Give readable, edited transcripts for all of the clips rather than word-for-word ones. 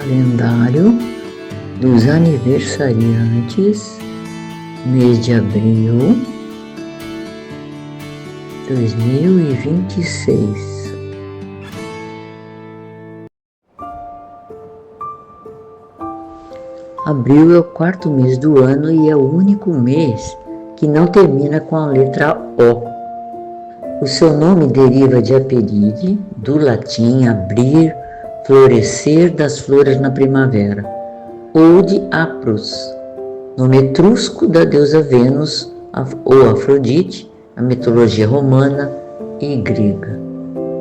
Calendário dos aniversariantes, mês de abril 2026. Abril é o quarto mês do ano e é o único mês que não termina com a letra O. O seu nome deriva de aperire, do latim abrir, florescer das flores na primavera, ou de Apros, nome etrusco da deusa Vênus ou Afrodite, na mitologia romana e grega,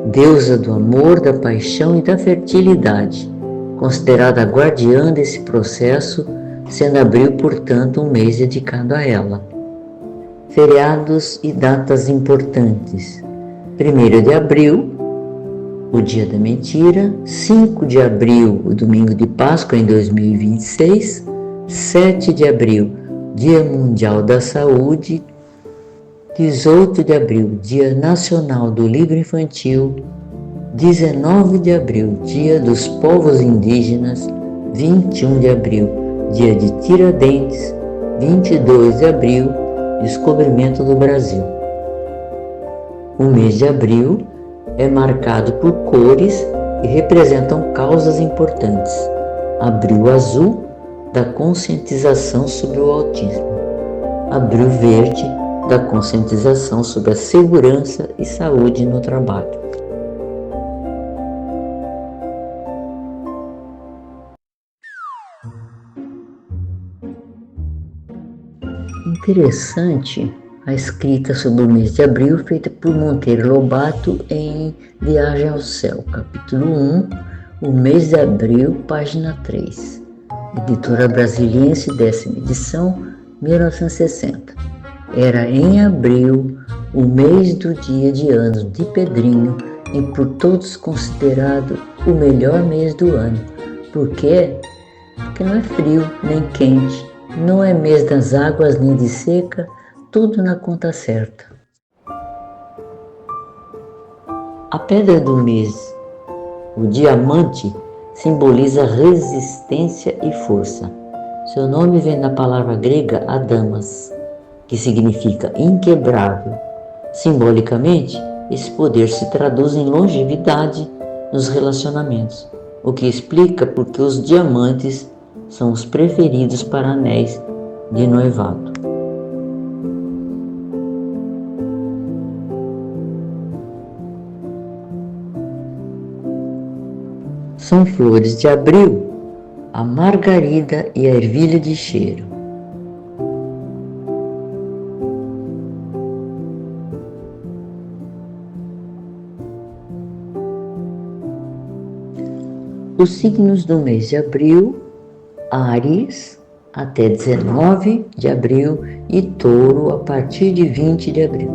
deusa do amor, da paixão e da fertilidade, considerada guardiã desse processo, sendo abril, portanto, um mês dedicado a ela. Feriados e datas importantes: 1º de abril, o dia da mentira; 5 de abril, o domingo de Páscoa em 2026; 7 de abril, Dia Mundial da Saúde; 18 de abril, Dia Nacional do Livro Infantil; 19 de abril, Dia dos Povos Indígenas; 21 de abril, Dia de Tiradentes; 22 de abril, Descobrimento do Brasil. O mês de abril é marcado por cores e representam causas importantes. Abril azul, da conscientização sobre o autismo. Abril verde, da conscientização sobre a segurança e saúde no trabalho. Interessante a escrita sobre o mês de abril feita por Monteiro Lobato em Viagem ao Céu, capítulo 1, o mês de abril, página 3. Editora Brasiliense, 10ª edição, 1960. Era em abril, o mês do dia de anos de Pedrinho e por todos considerado o melhor mês do ano. Por quê? Porque não é frio nem quente, não é mês das águas nem de seca, tudo na conta certa. A pedra do mês, o diamante, simboliza resistência e força. Seu nome vem da palavra grega adamas, que significa inquebrável. Simbolicamente, esse poder se traduz em longevidade nos relacionamentos, o que explica porque os diamantes são os preferidos para anéis de noivado. São flores de abril, a margarida e a ervilha de cheiro. Os signos do mês de abril: Áries, até 19 de abril, e Touro, a partir de 20 de abril.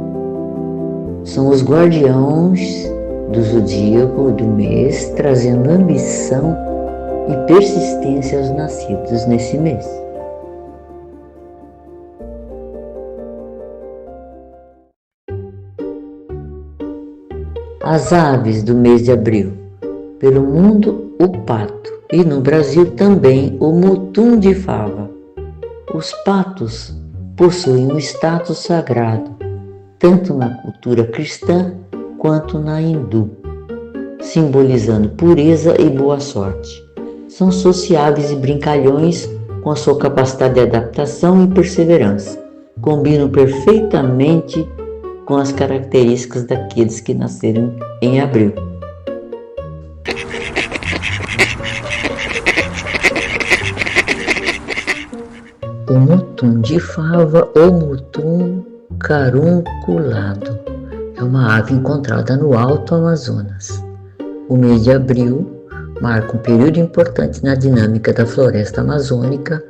São os guardiões do zodíaco do mês, trazendo ambição e persistência aos nascidos nesse mês. As aves do mês de abril: pelo mundo, o pato, e no Brasil também o mutum de fava. Os patos possuem um status sagrado, tanto na cultura cristã quanto na hindu, simbolizando pureza e boa sorte. São sociáveis e brincalhões com a sua capacidade de adaptação e perseverança. Combinam perfeitamente com as características daqueles que nasceram em abril. O mutum de fava ou mutum carunculado é uma ave encontrada no Alto Amazonas. O mês de abril marca um período importante na dinâmica da floresta amazônica,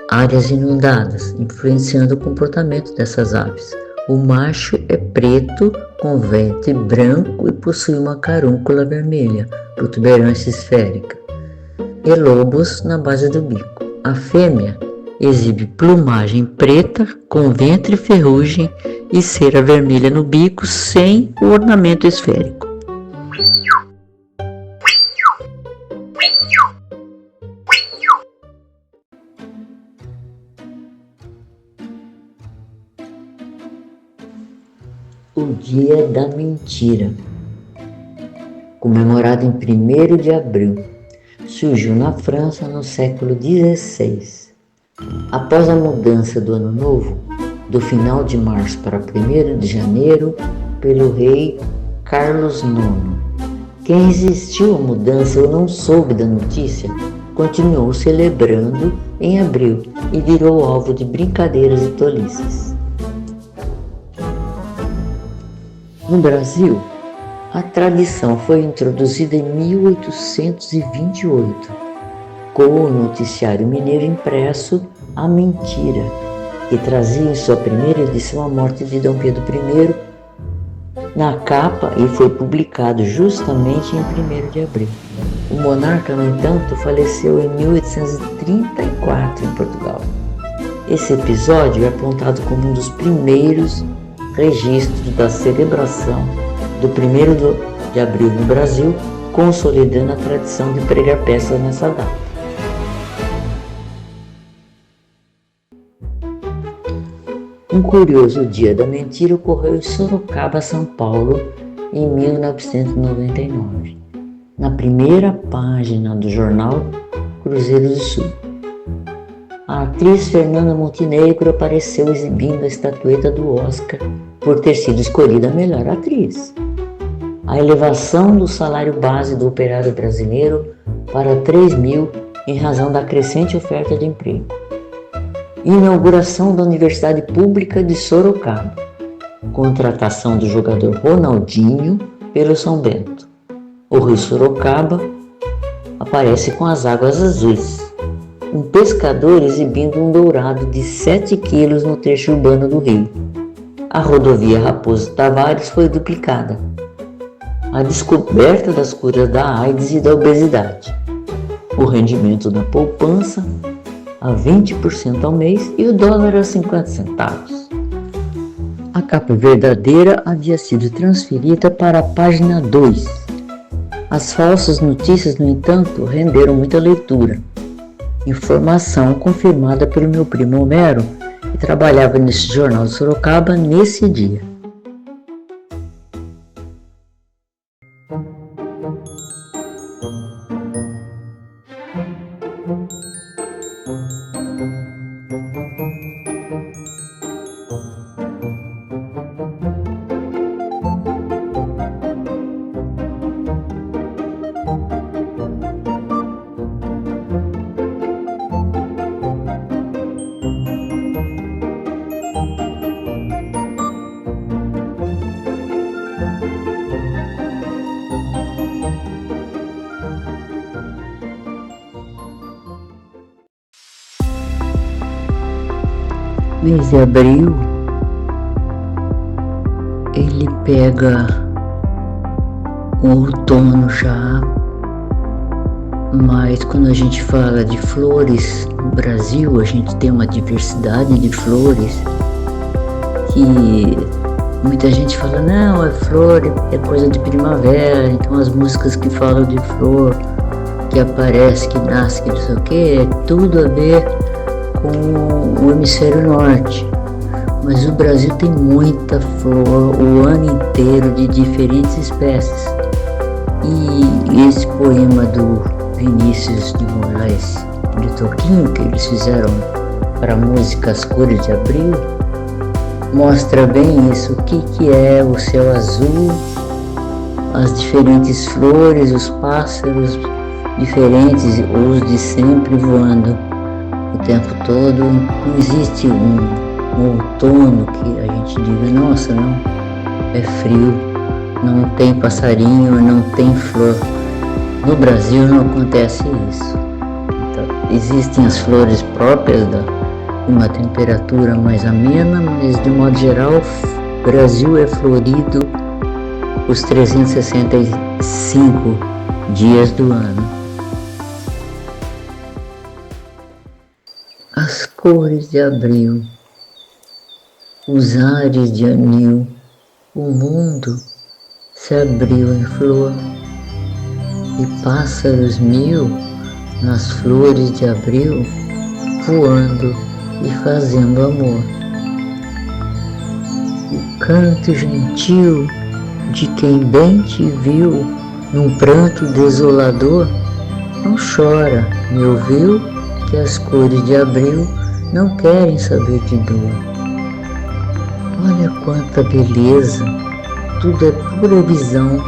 áreas inundadas, influenciando o comportamento dessas aves. O macho é preto, com ventre branco e possui uma carúncula vermelha, protuberância esférica, e lobos na base do bico. A fêmea exibe plumagem preta, com ventre e ferrugem e cera vermelha no bico, sem o ornamento esférico. o Dia da Mentira, comemorado em 1º de abril. Surgiu na França no século XVI. Após a mudança do Ano Novo, do final de março para 1º de janeiro, pelo rei Carlos IX. Quem resistiu à mudança ou não soube da notícia, continuou celebrando em abril e virou alvo de brincadeiras e tolices. No Brasil, a tradição foi introduzida em 1828, com o noticiário mineiro impresso A Mentira, que trazia em sua primeira edição a morte de Dom Pedro I na capa e foi publicado justamente em 1º de abril. O monarca, no entanto, faleceu em 1834 em Portugal. Esse episódio é apontado como um dos primeiros registros da celebração do 1º de abril no Brasil, consolidando a tradição de pregar peças nessa data. Um curioso Dia da Mentira ocorreu em Sorocaba, São Paulo, em 1999, na primeira página do jornal Cruzeiro do Sul. A atriz Fernanda Montenegro apareceu exibindo a estatueta do Oscar por ter sido escolhida a melhor atriz. A elevação do salário base do operário brasileiro para 3.000 em razão da crescente oferta de emprego. Inauguração da Universidade Pública de Sorocaba. Contratação do jogador Ronaldinho pelo São Bento. O Rio Sorocaba aparece com as águas azuis. Um pescador exibindo um dourado de 7 quilos no trecho urbano do rio. A rodovia Raposo Tavares foi duplicada. A descoberta das curas da AIDS e da obesidade. O rendimento da poupança a 20% ao mês e o dólar a 50 centavos. A capa verdadeira havia sido transferida para a página 2. As falsas notícias, no entanto, renderam muita leitura. Informação confirmada pelo meu primo Homero, que trabalhava nesse jornal de Sorocaba nesse dia. Mês de abril, ele pega o outono já, mas quando a gente fala de flores no Brasil, a gente tem uma diversidade de flores que muita gente fala, não, é flor, é coisa de primavera, então as músicas que falam de flor, que aparece, que nasce, que não sei o que, é tudo a ver com o hemisfério norte. Mas o Brasil tem muita flor o ano inteiro de diferentes espécies. E esse poema do Vinícius de Moraes de Toquinho, que eles fizeram para a música As Cores de Abril, mostra bem isso, o que é o céu azul, as diferentes flores, os pássaros diferentes, os de sempre voando o tempo todo. Não existe um outono que a gente diga, nossa, não, é frio, não tem passarinho, não tem flor. No Brasil não acontece isso. Então, existem as flores próprias de uma temperatura mais amena, mas de modo geral o Brasil é florido os 365 dias do ano. As cores de abril, os ares de anil, o mundo se abriu em flor, e pássaros mil nas flores de abril, voando e fazendo amor. O canto gentil de quem bem te viu num pranto desolador. Não chora, me ouviu, que as cores de abril não querem saber de dor. Olha quanta beleza, tudo é pura visão,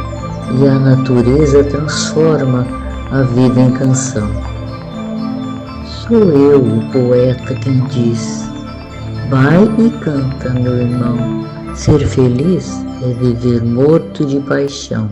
e a natureza transforma a vida em canção. Sou eu o poeta quem diz: vai e canta, meu irmão, ser feliz é viver morto de paixão.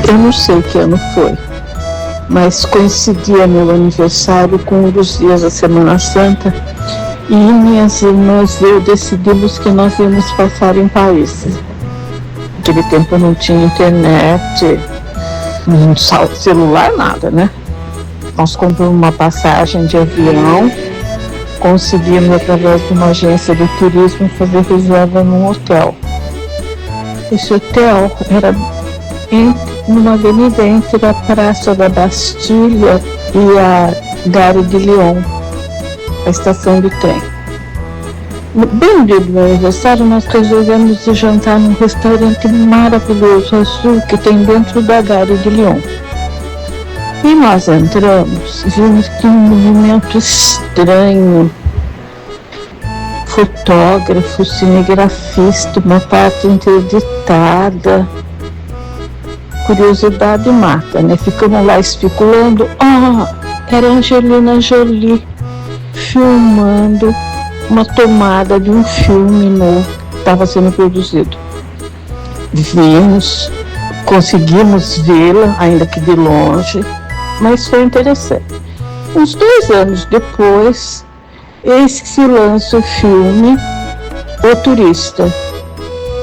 Eu não sei que ano foi, mas coincidia meu aniversário com um dos dias da Semana Santa e minhas irmãs e eu decidimos que nós íamos passar em Paris. Naquele tempo não tinha internet, celular, nada, né? Nós compramos uma passagem de avião, conseguimos através de uma agência de turismo fazer reserva num hotel. Esse hotel era numa avenida entre a Praça da Bastilha e a Gare de Lyon, a estação de trem. Bem no dia do meu aniversário, nós resolvemos ir jantar num restaurante maravilhoso, azul, que tem dentro da Gare de Lyon. E nós entramos, vimos que um movimento estranho, fotógrafo, cinegrafista, uma parte interditada. Curiosidade mata, né? Ficamos lá especulando. Era Angelina Jolie filmando uma tomada de um filme novo que estava sendo produzido. Vimos, conseguimos vê-la, ainda que de longe, mas foi interessante. Uns 2 anos depois, eis que se lança o filme O Turista.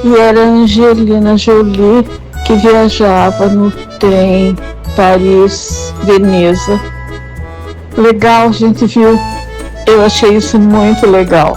E era Angelina Jolie que viajava no trem Paris-Veneza. Legal, a gente viu. Eu achei isso muito legal.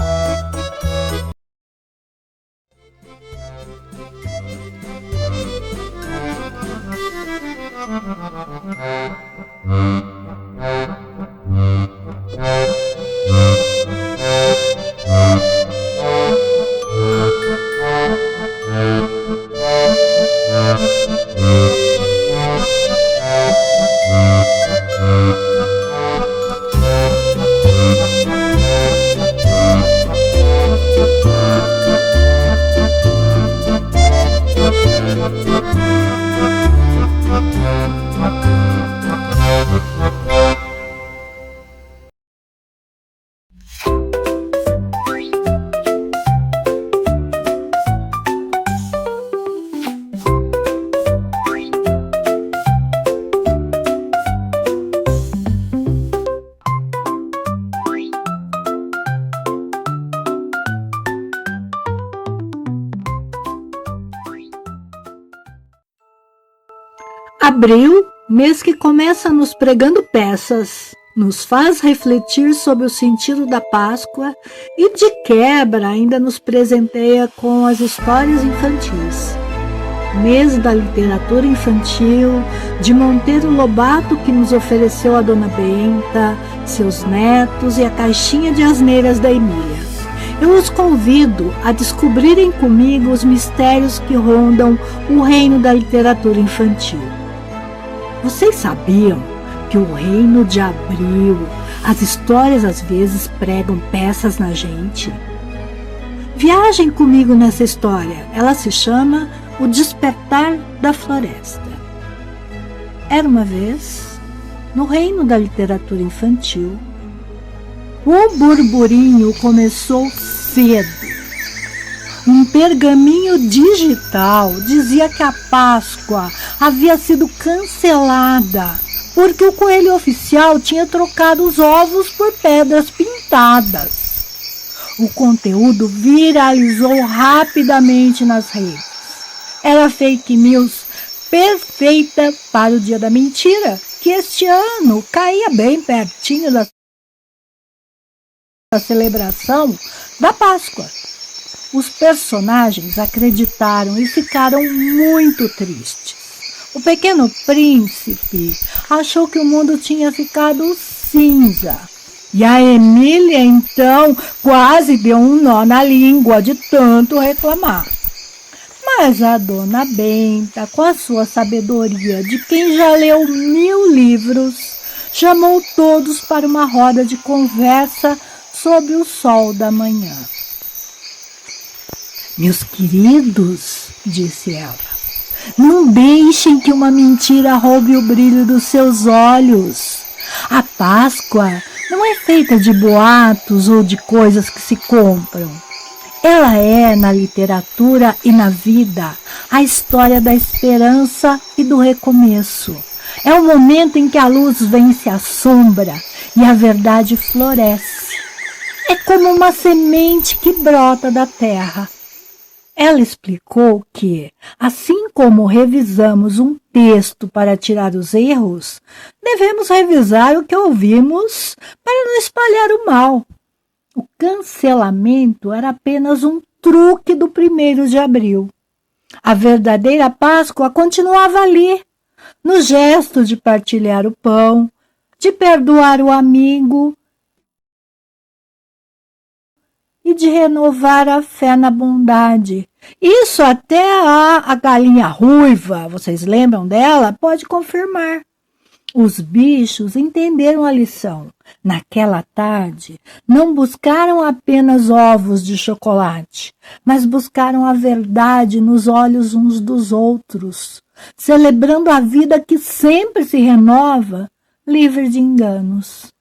Abril, mês que começa nos pregando peças, nos faz refletir sobre o sentido da Páscoa e, de quebra, ainda nos presenteia com as histórias infantis. Mês da literatura infantil, de Monteiro Lobato, que nos ofereceu a Dona Benta, seus netos e a caixinha de asneiras da Emília. Eu os convido a descobrirem comigo os mistérios que rondam o reino da literatura infantil. Vocês sabiam que o reino de Abril, as histórias às vezes pregam peças na gente? Viajem comigo nessa história. Ela se chama O Despertar da Floresta. Era uma vez, no reino da literatura infantil, o burburinho começou cedo. Um pergaminho digital dizia que a Páscoa havia sido cancelada porque o coelho oficial tinha trocado os ovos por pedras pintadas. O conteúdo viralizou rapidamente nas redes. Era fake news perfeita para o dia da mentira, que este ano caía bem pertinho da celebração da Páscoa. Os personagens acreditaram e ficaram muito tristes. O pequeno príncipe achou que o mundo tinha ficado cinza. E a Emília, então, quase deu um nó na língua de tanto reclamar. Mas a Dona Benta, com a sua sabedoria de quem já leu 1000 livros, chamou todos para uma roda de conversa sob o sol da manhã. Meus queridos, disse ela, não deixem que uma mentira roube o brilho dos seus olhos. A Páscoa não é feita de boatos ou de coisas que se compram. Ela é, na literatura e na vida, a história da esperança e do recomeço. É o momento em que a luz vence a sombra e a verdade floresce. É como uma semente que brota da terra. Ela explicou que, assim como revisamos um texto para tirar os erros, devemos revisar o que ouvimos para não espalhar o mal. O cancelamento era apenas um truque do 1º de abril. A verdadeira Páscoa continuava ali, no gesto de partilhar o pão, de perdoar o amigo e de renovar a fé na bondade. Isso até a galinha ruiva, vocês lembram dela? Pode confirmar. Os bichos entenderam a lição. Naquela tarde, não buscaram apenas ovos de chocolate, mas buscaram a verdade nos olhos uns dos outros, celebrando a vida que sempre se renova, livre de enganos.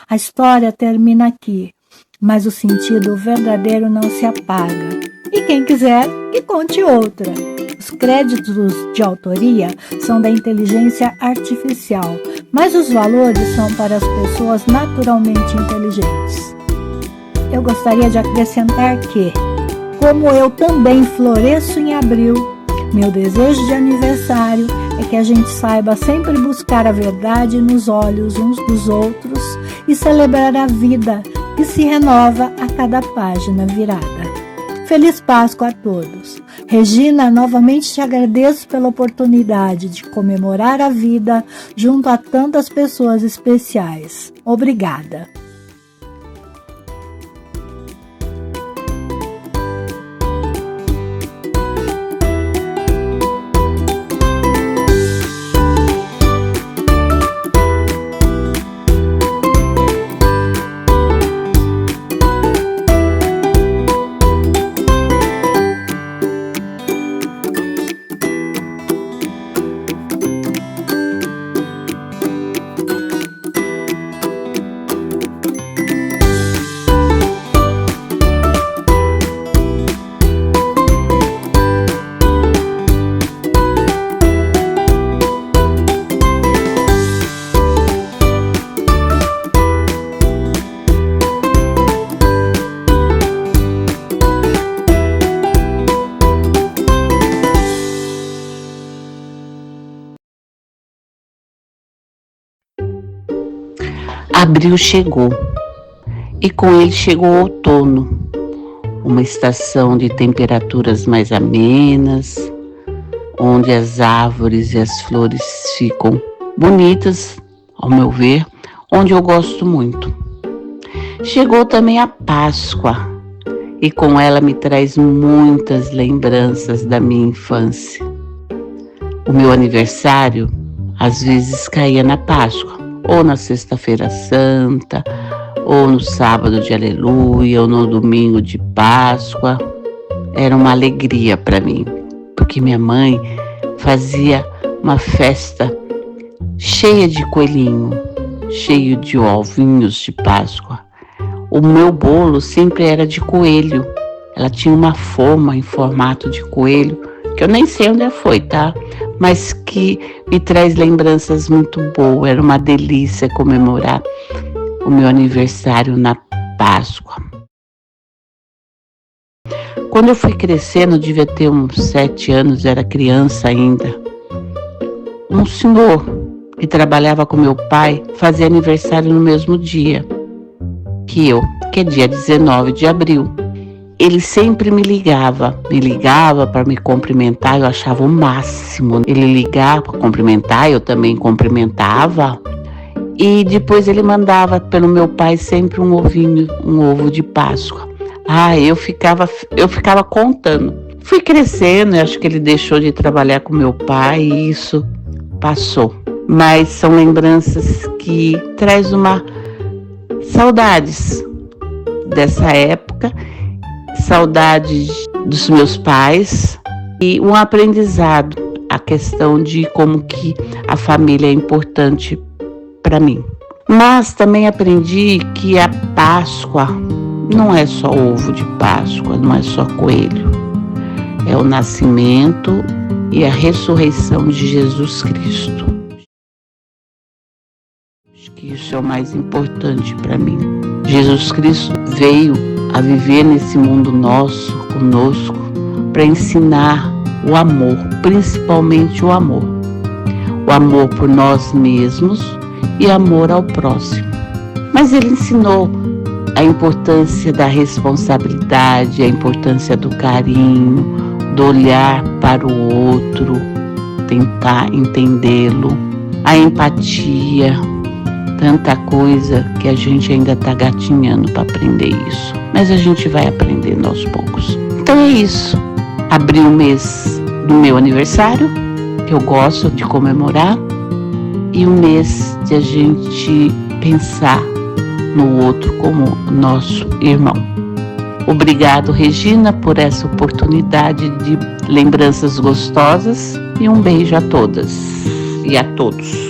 A história termina aqui, mas o sentido verdadeiro não se apaga. E quem quiser, que conte outra. Os créditos de autoria são da inteligência artificial, mas os valores são para as pessoas naturalmente inteligentes. Eu gostaria de acrescentar que, como eu também floresço em abril, meu desejo de aniversário é que a gente saiba sempre buscar a verdade nos olhos uns dos outros e celebrar a vida que se renova a cada página virada. Feliz Páscoa a todos. Regina, novamente te agradeço pela oportunidade de comemorar a vida junto a tantas pessoas especiais. Obrigada. Abril chegou e com ele chegou o outono, uma estação de temperaturas mais amenas, onde as árvores e as flores ficam bonitas, ao meu ver, onde eu gosto muito. Chegou também a Páscoa e com ela me traz muitas lembranças da minha infância. O meu aniversário às vezes caía na Páscoa, ou na Sexta-feira Santa, ou no sábado de Aleluia, ou no domingo de Páscoa. Era uma alegria para mim, porque minha mãe fazia uma festa cheia de coelhinho, cheio de ovinhos de Páscoa. O meu bolo sempre era de coelho. Ela tinha uma forma em formato de coelho, que eu nem sei onde foi, tá? Mas que me traz lembranças muito boas. Era uma delícia comemorar o meu aniversário na Páscoa. Quando eu fui crescendo, eu devia ter uns 7 anos, era criança ainda. Um senhor que trabalhava com meu pai fazia aniversário no mesmo dia que eu, que é dia 19 de abril. Ele sempre me ligava para me cumprimentar, eu achava o máximo. Ele ligava para cumprimentar, eu também cumprimentava. E depois ele mandava pelo meu pai sempre um ovo de Páscoa. Eu ficava contando. Fui crescendo, eu acho que ele deixou de trabalhar com meu pai e isso passou. Mas são lembranças que traz uma saudades dessa época, saudades dos meus pais e um aprendizado, a questão de como que a família é importante para mim. Mas também aprendi que a Páscoa não é só ovo de Páscoa, não é só coelho. É o nascimento e a ressurreição de Jesus Cristo. Acho que isso é o mais importante para mim. Jesus Cristo veio a viver nesse mundo nosso, conosco, para ensinar o amor, principalmente o amor. O amor por nós mesmos e amor ao próximo. Mas ele ensinou a importância da responsabilidade, a importância do carinho, do olhar para o outro, tentar entendê-lo, a empatia, tanta coisa que a gente ainda está gatinhando para aprender isso. Mas a gente vai aprendendo aos poucos. Então é isso. Abri o mês do meu aniversário, que eu gosto de comemorar, e o mês de a gente pensar no outro como nosso irmão. Obrigado, Regina, por essa oportunidade de lembranças gostosas e um beijo a todas e a todos.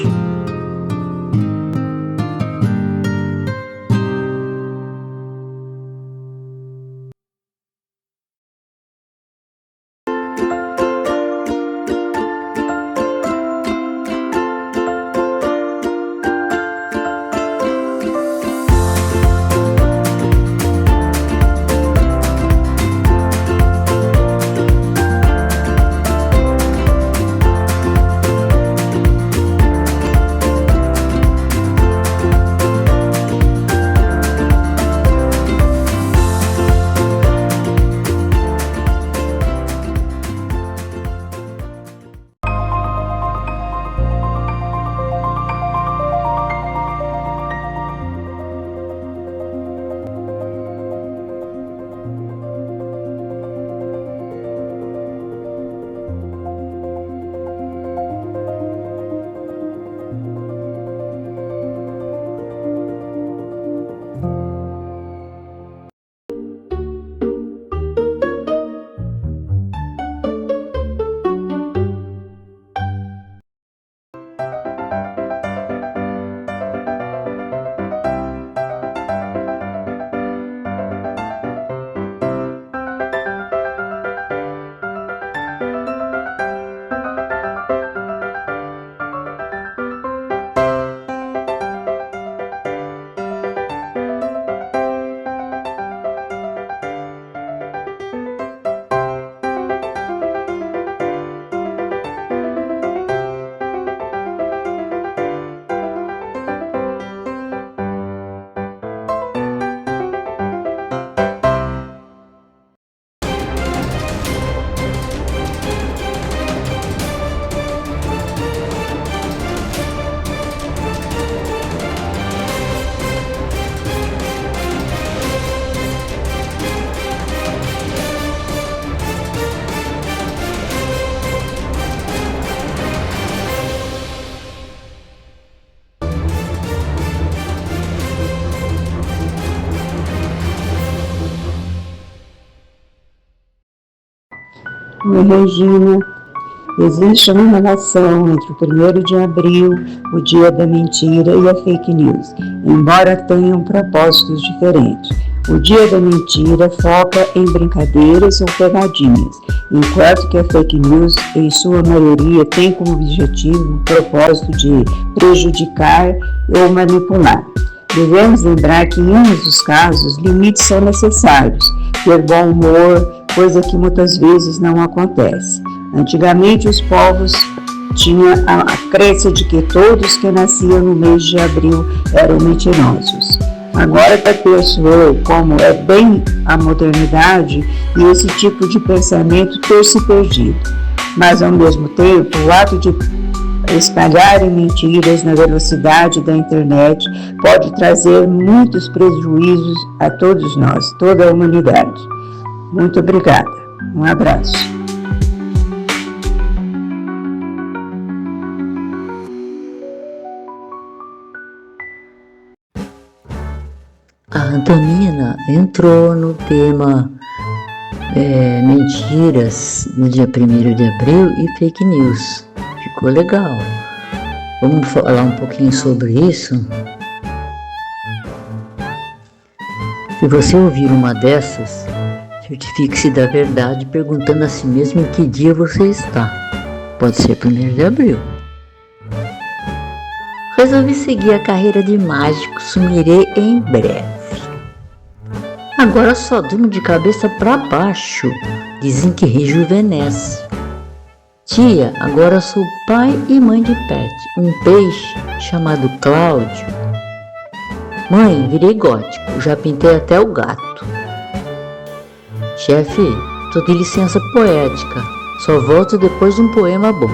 Oi, Regina. Existe uma relação entre o 1º de abril, o dia da mentira, e a fake news, embora tenham propósitos diferentes. O dia da mentira foca em brincadeiras ou pegadinhas, enquanto que a fake news, em sua maioria, tem como objetivo o propósito de prejudicar ou manipular. Devemos lembrar que, em ambos os casos, limites são necessários, ter bom humor, coisa que muitas vezes não acontece. Antigamente, os povos tinham a crença de que todos que nasciam no mês de abril eram mentirosos. Agora perpetuou como é bem a modernidade e esse tipo de pensamento ter se perdido. Mas, ao mesmo tempo, o ato de espalharem mentiras na velocidade da internet pode trazer muitos prejuízos a todos nós, toda a humanidade. Muito obrigada. Um abraço. A Antonina entrou no tema mentiras no dia 1º de abril e fake news. Ficou legal. Vamos falar um pouquinho sobre isso? Se você ouvir uma dessas, certifique-se da verdade perguntando a si mesmo em que dia você está. Pode ser 1º de abril. Resolvi seguir a carreira de mágico, sumirei em breve. Agora só durmo de cabeça para baixo, dizem que rejuvenesce. Tia, agora sou pai e mãe de pet, um peixe chamado Cláudio. Mãe, virei gótico, já pintei até o gato. Chefe, tô de licença poética, só volto depois de um poema bom.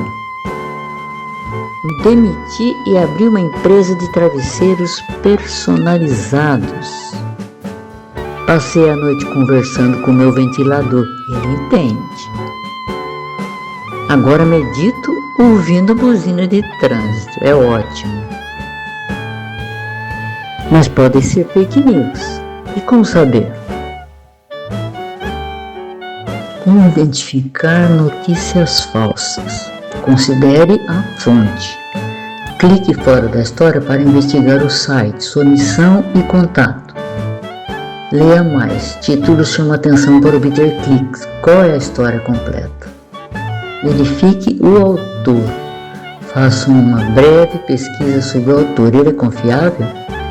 Me demiti e abri uma empresa de travesseiros personalizados. Passei a noite conversando com meu ventilador, ele entende. Agora medito ouvindo buzina de trânsito, é ótimo. Mas podem ser fake news. E como saber? Como identificar notícias falsas? Considere a fonte. Clique fora da história para investigar o site, sua missão e contato. Leia mais. Títulos chamam atenção para obter cliques. Qual é a história completa? Verifique o autor. Faça uma breve pesquisa sobre o autor. Ele é confiável?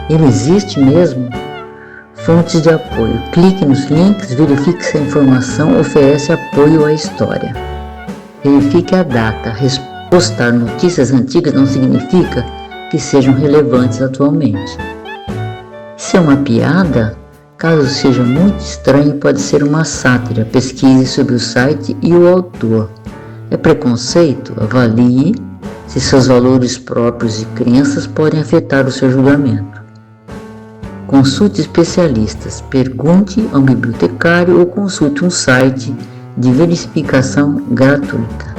Ele existe mesmo? Fontes de apoio. Clique nos links, verifique se a informação oferece apoio à história. Verifique a data. Postar notícias antigas não significa que sejam relevantes atualmente. Se é uma piada, caso seja muito estranho, pode ser uma sátira. Pesquise sobre o site e o autor. É preconceito? Avalie se seus valores próprios e crenças podem afetar o seu julgamento. Consulte especialistas. Pergunte a um bibliotecário ou consulte um site de verificação gratuita.